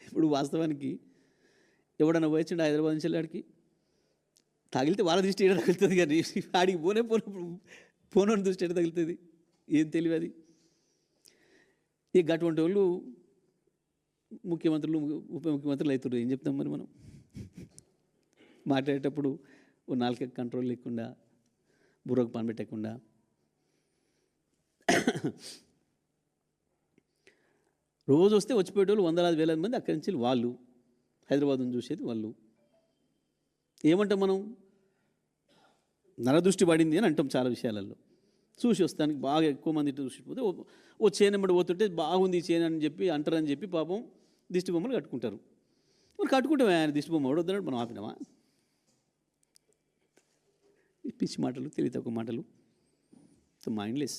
ఇప్పుడు వాస్తవానికి ఎవడన్నా పోయొచ్చిండు హైదరాబాద్ నుంచి వెళ్ళాడికి తగిలితే వాళ్ళ దృష్టి ఏడ తగులుతుంది, కానీ ఆడికి పోనోని దృష్టి ఏడ తగులుతుంది? ఏం తెలియదు అది. ఇక అటువంటి వాళ్ళు ముఖ్యమంత్రులు ఉప ముఖ్యమంత్రులు అవుతారు. ఏం చెప్తాం మరి మనం? మాట్లాడేటప్పుడు ఓ నాలుక కంట్రోల్ లేకుండా, బుర్రకు పని పెట్టకుండా. రోజు వస్తే వచ్చిపోయేటోళ్ళు వందలాది వేలాది మంది అక్కడి నుంచి వాళ్ళు హైదరాబాద్ను చూసేది వాళ్ళు. ఏమంటాం మనం? నరదృష్టి పడింది అని అంటాం చాలా విషయాలలో. చూసి వస్తానికి బాగా ఎక్కువ మంది చూసిపోతే ఓ చేనెంబడి పోతుంటే బాగుంది ఈ చేను అని చెప్పి అంటారని చెప్పి పాపం దిష్టి బొమ్మలు కట్టుకుంటారు. మరి కట్టుకుంటామే, ఆయన దిష్టి బొమ్మ వద్దన్నాడు, మనం ఆపినామా? పిచ్చి మాటలు, తెలివి తక్కువ మాటలు, మైండ్లెస్.